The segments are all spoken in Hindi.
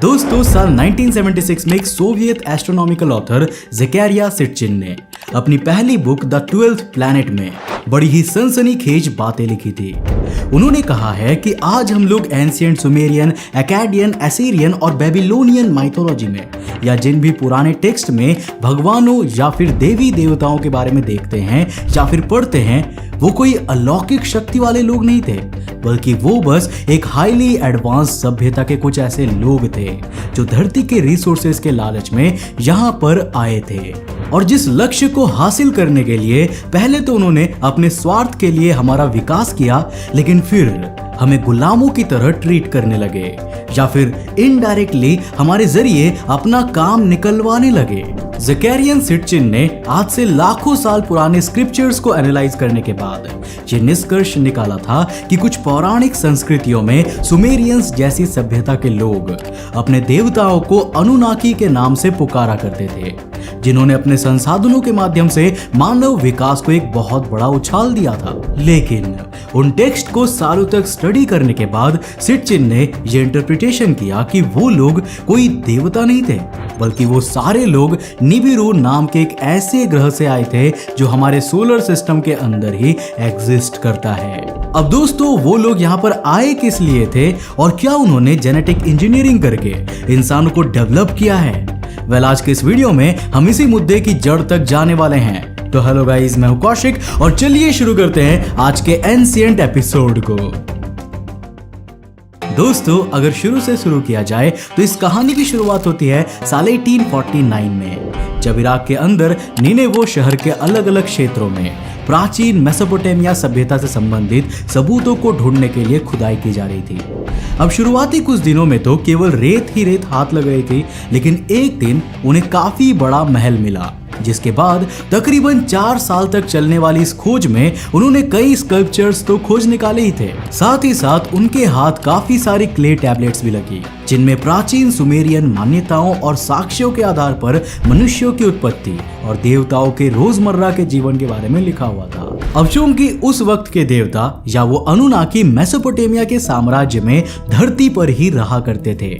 दोस्तों साल 1976 में एक सोवियत एस्ट्रोनॉमिकल ऑथर ज़ेकरिया सिटचिन ने अपनी पहली बुक द 12th प्लैनेट में बड़ी ही सनसनीखेज बातें लिखी थी। उन्होंने कहा है कि आज हम लोग एंशिएंट सुमेरियन, अकाडियन, एसीरियन और बेबीलोनियन माइथोलॉजी में या जिन भी पुराने टेक्स्ट में भगवानों या फिर देवी देवताओं के बारे में देखते हैं या फिर पढ़ते हैं, वो कोई अलौकिक शक्ति वाले लोग नहीं थे, बल्कि वो बस एक हाईली एडवांस सभ्यता के कुछ ऐसे लोग थे जो धरती के रिसोर्सेज के लालच में यहाँ पर आए थे। और जिस लक्ष्य को हासिल करने के लिए पहले तो उन्होंने अपने स्वार्थ के लिए हमारा विकास किया, लेकिन फिर हमें गुलामों की तरह ट्रीट करने लगे या फिर इनडायरेक्टली हमारे जरिए अपना काम निकलवाने लगे। ज़ेकरिया सिटचिन ने आज से लाखों साल पुराने स्क्रिप्चर्स को एनालाइज करने के बाद ये निष्कर्ष निकाला था कि कुछ पौराणिक संस्कृतियों में सुमेरियंस जैसी सभ्यता के लोग अपने देवताओं को अनुनाकी के नाम से पुकारा करते थे, जिन्होंने अपने संसाधनों के माध्यम से मानव विकास को एक बहुत बड़ा उछाल दिया था। लेकिन उन टेक्स्ट को सालों तक स्टडी करने के बाद सिटचिन ने यह इंटरप्रिटेशन किया कि वो लोग कोई देवता नहीं थे, बल्कि वो सारे लोग निबिरू नाम के एक ऐसे ग्रह से आए थे जो हमारे सोलर सिस्टम के अंदर ही एग्जिस्ट करता है। अब दोस्तों, वो लोग यहाँ पर आए किस लिए थे और क्या उन्होंने जेनेटिक इंजीनियरिंग करके इंसानों को डेवलप किया है? वेल, आज के इस वीडियो में हम इसी मुद्दे की जड़ तक जाने वाले हैं। तो हेलो गाइस, मैं हूं कौशिक और चलिए शुरू करते हैं आज के एंशिएंट एपिसोड को। दोस्तों, अगर शुरू से शुरू किया जाए तो इस कहानी की शुरुआत होती है साल 1849 में, जब इराक के अंदर निनेवो शहर के अलग अलग क्षेत्रों में प्राचीन मेसोपोटामिया सभ्यता से संबंधित सबूतों को ढूंढने के लिए खुदाई की जा रही थी। अब शुरुआती कुछ दिनों में तो केवल रेत ही रेत हाथ लग रही थी, लेकिन एक दिन उन्हें काफी बड़ा महल मिला, जिसके बाद तकरीबन 4 साल तक चलने वाली इस खोज में उन्होंने कई स्कल्पचर्स तो खोज निकाले ही थे, साथ ही साथ उनके हाथ काफी सारी क्ले टैबलेट्स भी लगी, जिनमें प्राचीन सुमेरियन मान्यताओं और साक्ष्यों के आधार पर मनुष्यों की उत्पत्ति और देवताओं के रोजमर्रा के जीवन के बारे में लिखा हुआ था। अब चूंकि उस वक्त के देवता या वो अनुनाकी मेसोपोटामिया के साम्राज्य में धरती पर ही रहा करते थे।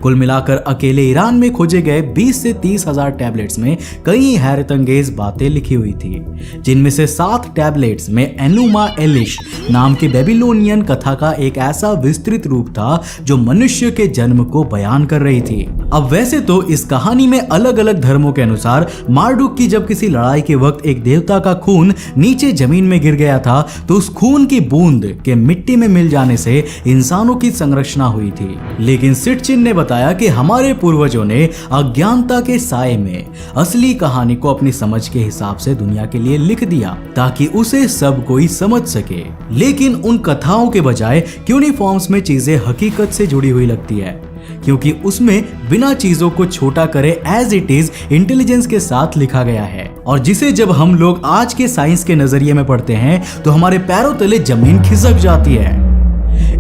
कुल मिलाकर अकेले ईरान में खोजे गए 20 से 30 हजार टैबलेट्स में कई हैरतअंगेज बातें लिखी हुई थी, जिनमें से 7 टैबलेट्स में एनुमा एलिश नाम के बेबीलोनियन कथा का एक ऐसा विस्तृत रूप था जो मनुष्य के जन्म को बयान कर रही थी। अब वैसे तो इस कहानी में अलग अलग धर्मों के अनुसार मार्डुक की जब किसी लड़ाई के वक्त एक देवता का खून नीचे जमीन में गिर गया था, तो उस खून की बूंद के मिट्टी में मिल जाने से इंसानों की संरक्षणा हुई थी। लेकिन सिटचिन ने बताया कि हमारे पूर्वजों ने अज्ञानता के साए में असली कहानी को अपनी समझ के हिसाब से दुनिया के लिए लिख दिया, ताकि उसे सब कोई समझ सके। लेकिन उन कथाओं के बजाय क्यूनिफॉर्म्स में चीजें हकीकत से जुड़ी हुई लगती है, क्योंकि उसमें बिना चीजों को छोटा करे एज इट इज इंटेलिजेंस के साथ लिखा गया है, और जिसे जब हम लोग आज के साइंस के नजरिए में पढ़ते हैं तो हमारे पैरों तले जमीन खिसक जाती है।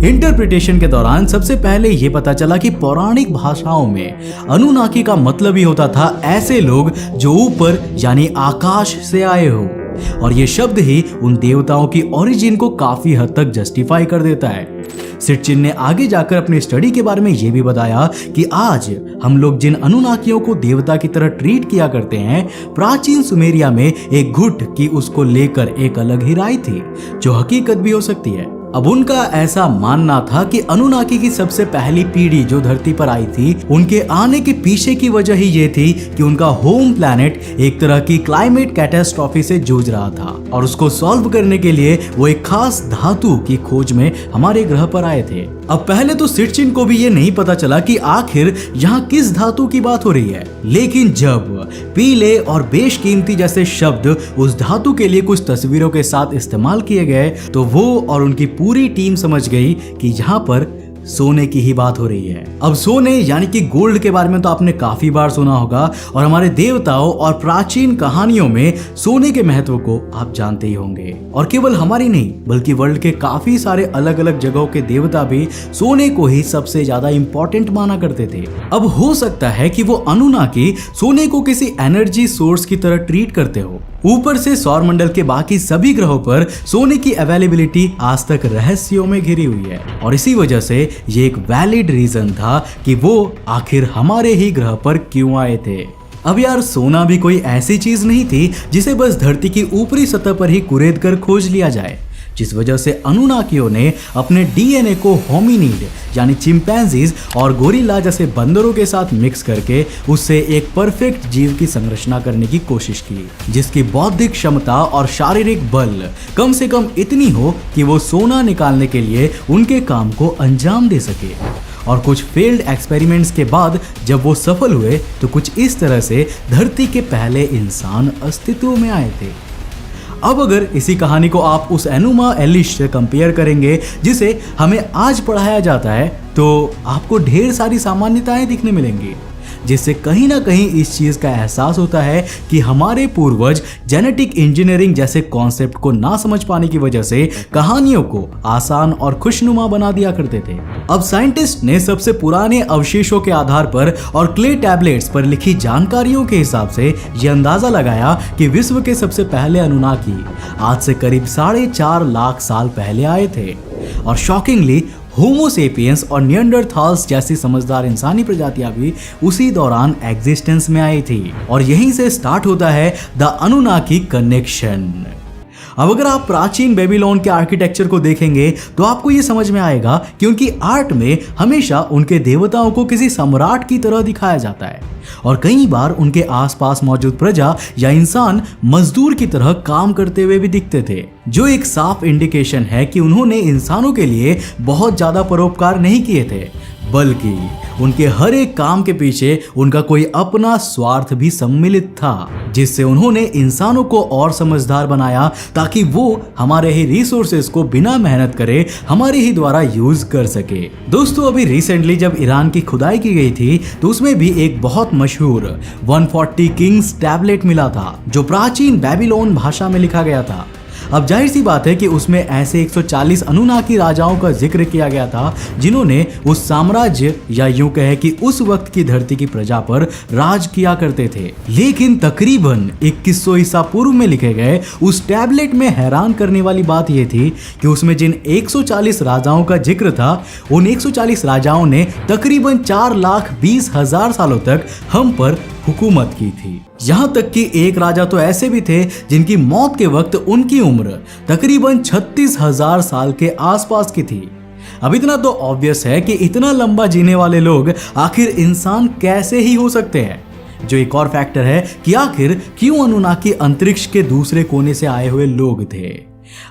इंटरप्रिटेशन के दौरान सबसे पहले यह पता चला कि पौराणिक भाषाओं में अनुनाकी का मतलब ही होता था ऐसे लोग जो ऊपर यानी आकाश से आए हो, और ये शब्द ही उन देवताओं की ओरिजिन को काफी हद तक जस्टिफाई कर देता है। सिटचिन ने आगे जाकर अपनी स्टडी के बारे में यह भी बताया कि आज हम लोग जिन अनुनाकियों को देवता की तरह ट्रीट किया करते हैं, प्राचीन सुमेरिया में एक घुट की उसको लेकर एक अलग ही राय थी, जो हकीकत भी हो सकती है। अब उनका ऐसा मानना था कि अनुनाकी की सबसे पहली पीढ़ी जो धरती पर आई थी, उनके आने के पीछे की वजह ही ये थी कि उनका होम प्लैनेट एक तरह की क्लाइमेट कैटास्ट्रॉफी से जूझ रहा था, और उसको सॉल्व करने के लिए वो एक खास धातु की खोज में हमारे ग्रह पर आए थे। अब पहले तो सिटचिन को भी ये नहीं पता चला कि आखिर यहाँ किस धातु की बात हो रही है, लेकिन जब पीले और बेशकीमती जैसे शब्द उस धातु के लिए कुछ तस्वीरों के साथ इस्तेमाल किए गए, तो वो और उनकी पूरी टीम समझ गई कि यहाँ पर सोने की ही बात हो रही है। अब सोने यानी कि गोल्ड के बारे में तो आपने काफी बार सुना होगा, और हमारे देवताओं और प्राचीन कहानियों में सोने के महत्व को आप जानते ही होंगे। और केवल हमारी नहीं, बल्कि वर्ल्ड के काफी सारे अलग अलग जगहों के देवता भी सोने को ही सबसे ज्यादा इंपॉर्टेंट माना करते थे। अब हो सकता है कि वो अनुनाकी सोने को किसी एनर्जी सोर्स की तरह ट्रीट करते हो, ऊपर से सौरमंडल के बाकी सभी ग्रहों पर सोने की अवेलेबिलिटी आज तक रहस्यों में घिरी हुई है और इसी वजह से ये एक वैलिड रीजन था कि वो आखिर हमारे ही ग्रह पर क्यों आए थे। अब यार सोना भी कोई ऐसी चीज नहीं थी जिसे बस धरती की ऊपरी सतह पर ही कुरेद कर खोज लिया जाए, जिस वजह से अनुनाकियों ने अपने डीएनए को होमिनिड यानी चिंपैंजीज और गोरिल्ला जैसे बंदरों के साथ मिक्स करके उससे एक परफेक्ट जीव की संरचना करने की कोशिश की, जिसकी बौद्धिक क्षमता और शारीरिक बल कम से कम इतनी हो कि वो सोना निकालने के लिए उनके काम को अंजाम दे सके। और कुछ फेल्ड एक्सपेरिमेंट्स के बाद जब वो सफल हुए तो कुछ इस तरह से धरती के पहले इंसान अस्तित्व में आए थे। अब अगर इसी कहानी को आप उस एनुमा एलिश से कंपेयर करेंगे जिसे हमें आज पढ़ाया जाता है, तो आपको ढेर सारी सामान्यताएं दिखने मिलेंगी, जिससे कहीं ना कहीं इस चीज का एहसास होता है कि हमारे पूर्वज जेनेटिक इंजीनियरिंग जैसे कॉन्सेप्ट को ना समझ पाने की वजह से कहानियों को आसान और खुशनुमा बना दिया करते थे। अब साइंटिस्ट ने सबसे पुराने अवशेषों के आधार पर और क्ले टैबलेट्स पर लिखी जानकारियों के हिसाब से यह अंदाजा लगाया कि विश्व के सबसे पहले अनुनाकी आज से करीब 4.5 लाख साल पहले आए थे और शॉकिंगली होमो सेपियंस और निएंडरथाल्स जैसी समझदार इंसानी प्रजातियां भी उसी दौरान एग्जिस्टेंस में आई थी। और यहीं से स्टार्ट होता है द अनुनाकी कनेक्शन। अब अगर आप प्राचीन बेबीलोन के आर्किटेक्चर को देखेंगे तो आपको ये समझ में आएगा, क्योंकि आर्ट में हमेशा उनके देवताओं को किसी सम्राट की तरह दिखाया जाता है और कई बार उनके आसपास मौजूद प्रजा या इंसान मजदूर की तरह काम करते हुए भी दिखते थे, जो एक साफ इंडिकेशन है कि उन्होंने इंसानों के लिए बहुत ज्यादा परोपकार नहीं किए थे, बल्कि उनके हर एक काम के पीछे उनका कोई अपना स्वार्थ भी सम्मिलित था, जिससे उन्होंने इंसानों को और समझदार बनाया ताकि वो हमारे ही रिसोर्सेज को बिना मेहनत करे हमारे ही द्वारा यूज कर सके। दोस्तों अभी रिसेंटली जब ईरान की खुदाई की गई थी तो उसमें भी एक बहुत मशहूर 140 किंग्स टैबलेट मिला था, जो प्राचीन बेबीलोन भाषा में लिखा गया था। अब जाहिर सी बात है कि उसमें ऐसे 140 अनुनाकी राजाओं का जिक्र किया गया था जिन्होंने उस साम्राज्य या यूं कहे कि उस वक्त की धरती की प्रजा पर राज किया करते थे। लेकिन तकरीबन 2100 ईसा पूर्व में लिखे गए उस टैबलेट में हैरान करने वाली बात यह थी कि उसमें जिन 140 राजाओं का जिक्र था, उन 140 राजाओं ने तकरीबन 4,20,000 सालों तक हम पर हुकूमत की थी। यहां तक कि एक राजा तो ऐसे भी थे जिनकी मौत के वक्त उनकी उम्र तकरीबन 36,000 साल के आसपास की थी। अब इतना तो ऑब्वियस है कि इतना लंबा जीने वाले लोग आखिर इंसान कैसे ही हो सकते हैं, जो एक और फैक्टर है कि आखिर क्यों अनुनाकी अंतरिक्ष के दूसरे कोने से आए हुए लोग थे।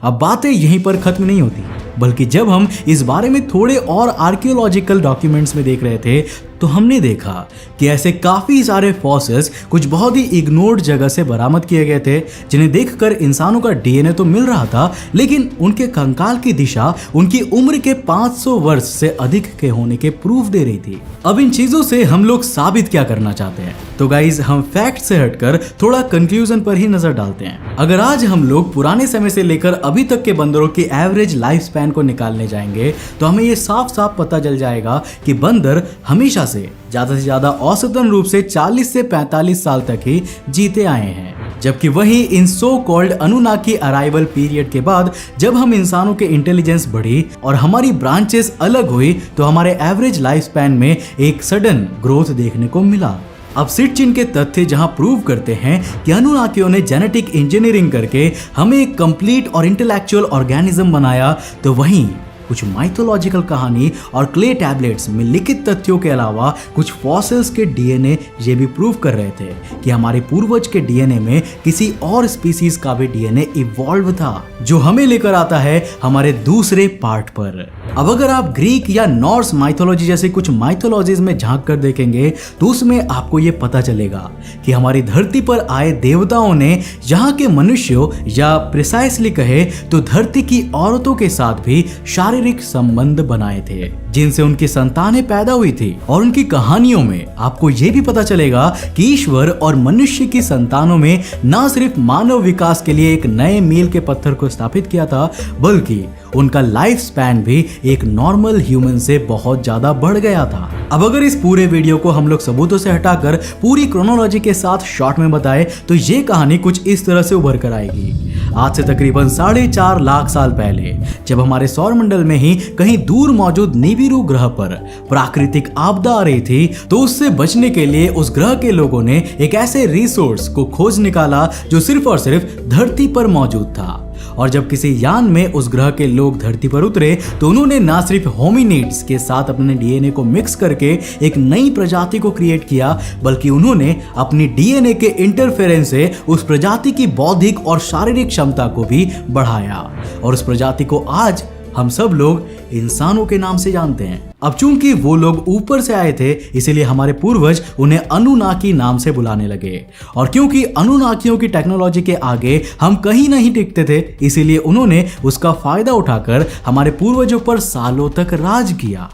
अब बातें यहीं पर खत्म नहीं होती, बल्कि जब हम इस बारे में थोड़े और आर्कियोलॉजिकल डॉक्यूमेंट्स में देख रहे थे तो हमने देखा कि ऐसे काफी सारे फॉसिल्स कुछ बहुत ही इग्नोर्ड जगह से बरामद किए गए थे, जिन्हें देखकर इंसानों का डीएनए तो मिल रहा था, लेकिन उनके कंकाल की दिशा उनकी उम्र के 500 वर्ष से अधिक के होने के प्रूफ दे रही थी। अब इन चीजों से हम लोग साबित क्या करना चाहते हैं? तो गाइज हम फैक्ट से हटकर थोड़ा कंक्लूजन पर ही नजर डालते हैं। अगर आज हम लोग पुराने समय से लेकर अभी तक के बंदरों की एवरेज लाइफ स्पैन को निकालने जाएंगे तो हमें ये साफ साफ पता चल जाएगा कि बंदर हमेशा से ज्यादा औसतन रूप से 40 से 45 साल तक ही जीते आए हैं, जबकि वहीं in so called Anunnaki arrival period के बाद जब हम इंसानों के इंटेलिजेंस बढ़ी और हमारी ब्रांचेस अलग हुई तो हमारे एवरेज लाइफ स्पैन में एक सडन ग्रोथ देखने को मिला। अब सिटचिन के तथ्य जहां प्रूव करते हैं कि अनुनाकियों ने जेनेटिक इंजीनियरिंग करके हमें एक कंप्लीट और इंटेलेक्चुअल ऑर्गेनिज्म बनाया, तो वहीं कुछ माइथोलॉजिकल कहानी और क्ले टैबलेट्स में लिखित तथ्यों के अलावा कुछ फॉसिल्स के डीएनए ये भी प्रूव कर रहे थे कि हमारे पूर्वज के डीएनए में किसी और स्पीसीज का भी डीएनए इवॉल्व था, जो हमें लेकर आता है हमारे दूसरे पार्ट पर। अब अगर आप ग्रीक या नॉर्स माइथोलॉजी जैसे कुछ माइथोलॉजीज में झांक कर देखेंगे तो उसमें आपको ये पता चलेगा कि हमारी धरती पर आए देवताओं ने यहाँ के मनुष्यों या प्रिसाइसली कहे तो धरती की औरतों के साथ भी शारीरिक संबंध बनाए थे। जिनसे उनकी संतानें पैदा हुई थी। और उनकी कहानियों में आपको ये भी पता चलेगा कि ईश्वर और मनुष्य की संतानों में न सिर्फ मानव विकास के लिए एक नए मील के पत्थर को स्थापित किया था, बल्कि उनका लाइफ स्पैन भी एक नॉर्मल ह्यूमन से बहुत ज्यादा बढ़ गया था। अब अगर इस पूरे वीडियो को हम लोग सबूतों से हटाकर पूरी क्रोनोलॉजी के साथ शॉर्ट में बताएं तो ये कहानी कुछ इस तरह से उभर कर आएगी। आज से तकरीबन 4.5 लाख साल पहले जब हमारे सौरमंडल में ही कहीं दूर मौजूद निबिरू ग्रह पर प्राकृतिक आपदा आ रही थी, तो उससे बचने के लिए उस ग्रह के लोगों ने एक ऐसे रिसोर्स को खोज निकाला जो सिर्फ और सिर्फ धरती पर मौजूद था। और जब किसी यान में उस ग्रह के लोग धरती पर उतरे तो उन्होंने ना सिर्फ होमिनिड्स के साथ अपने डीएनए को मिक्स करके एक नई प्रजाति को क्रिएट किया, बल्कि उन्होंने अपनी डीएनए के इंटरफेरेंस से उस प्रजाति की बौद्धिक और शारीरिक क्षमता को भी बढ़ाया। और उस प्रजाति को आज हम सब लोग इंसानों के नाम से जानते हैं। अब चूंकि वो लोग ऊपर से आए थे, इसीलिए हमारे पूर्वज उन्हें अनुनाकी नाम से बुलाने लगे। और क्योंकि अनुनाकियों की टेक्नोलॉजी के आगे हम कहीं नहीं टिकते थे, इसीलिए उन्होंने उसका फायदा उठाकर हमारे पूर्वजों पर सालों तक राज किया,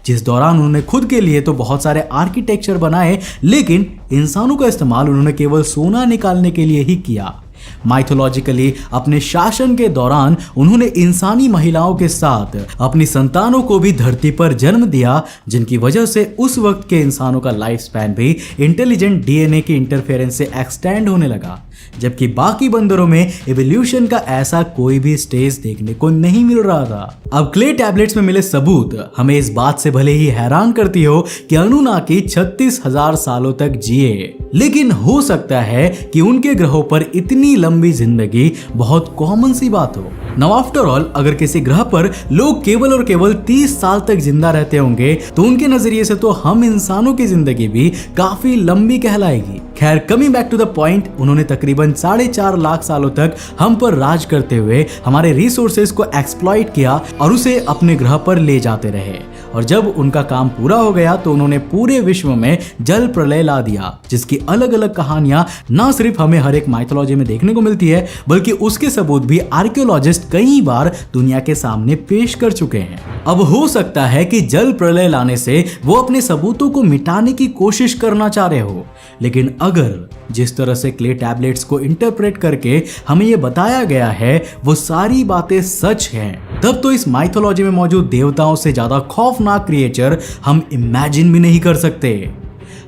जिस दौरान उन्होंने खुद के लिए तो बहुत सारे आर्किटेक्चर बनाए, लेकिन इंसानों का इस्तेमाल उन्होंने केवल सोना निकालने के लिए ही किया। माइथोलॉजिकली अपने शासन के दौरान उन्होंने इंसानी महिलाओं के साथ अपनी संतानों को भी धरती पर जन्म दिया, जिनकी वजह से उस वक्त के इंसानों का लाइफ स्पैन भी इंटेलिजेंट डीएनए के इंटरफेरेंस से एक्सटेंड होने लगा, जबकि बाकी बंदरों में एवोल्यूशन का ऐसा कोई भी स्टेज देखने को नहीं मिल रहा था। अब क्ले टैबलेट्स में मिले सबूत हमें इस बात से भले ही हैरान करती हो कि अनुनाकी 36,000 सालों तक जिए, लेकिन हो सकता है कि उनके ग्रहों पर इतनी लंबी जिंदगी बहुत कॉमन सी बात हो। नाउ आफ्टर ऑल, अगर किसी ग्रह पर लोग केवल और केवल 30 साल तक जिंदा रहते होंगे तो उनके नजरिए से तो हम इंसानों की जिंदगी भी काफी लंबी कहलाएगी। खैर, coming back to the point, उन्होंने तकरीबन 4.5 लाख सालों तक हम पर राज करते हुए हमारे रिसोर्सेज को एक्सप्लॉइट किया और उसे अपने ग्रह पर ले जाते रहे। और जब उनका काम पूरा हो गया तो उन्होंने पूरे विश्व में जल प्रलय ला दिया, जिसकी अलग अलग कहानियां ना सिर्फ हमें हर एक माइथोलॉजी में देखने को मिलती है, बल्कि उसके सबूत भी आर्कियोलॉजिस्ट कई बार दुनिया के सामने पेश कर चुके हैं। अब हो सकता है कि जल प्रलय लाने से वो अपने सबूतों को मिटाने की कोशिश करना चाह रहे हो, लेकिन अगर जिस तरह से क्ले टैबलेट्स को इंटरप्रेट करके हमें ये बताया गया है वो सारी बातें सच हैं, तब तो इस माइथोलॉजी में मौजूद देवताओं से ज्यादा खौफनाक क्रिएचर हम इमेजिन भी नहीं कर सकते।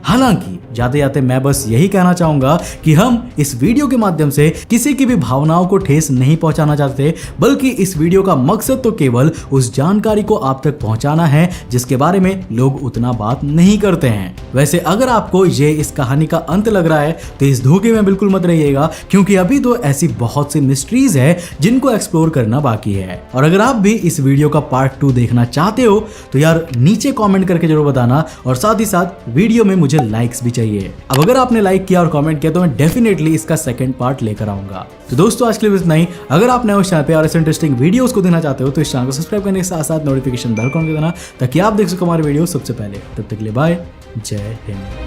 हालांकि जाते जाते मैं बस यही कहना चाहूंगा कि हम इस वीडियो के माध्यम से किसी की भी भावनाओं को ठेस नहीं पहुंचाना चाहते, बल्कि इस वीडियो का मकसद तो केवल उस जानकारी को आप तक पहुंचाना है जिसके बारे में लोग उतना बात नहीं करते हैं। वैसे अगर आपको ये इस कहानी का अंत लग रहा है तो इस धोखे में बिल्कुल मत रहिएगा, क्योंकि अभी तो ऐसी बहुत सी मिस्ट्रीज है जिनको एक्सप्लोर करना बाकी है। और अगर आप भी इस वीडियो का पार्ट 2 देखना चाहते हो तो यार नीचे कॉमेंट करके जरूर बताना, और साथ ही साथ वीडियो में मुझे लाइक्स भी चाहिए। अब अगर आपने लाइक किया और कमेंट किया तो मैं डेफिनेटली इसका सेकंड पार्ट लेकर आऊंगा। तो दोस्तों, आज के लिए इतना ही। अगर आप नए उस चैनल पे और ऐसे इंटरेस्टिंग वीडियोस को देखना चाहते हो तो इस चैनल को सब्सक्राइब करने के साथ साथ नोटिफिकेशन बेल को ऑन कर देना, ताकि आप देख सको हमारे वीडियो सबसे पहले। तब तक के लिए बाय, जय हिंद।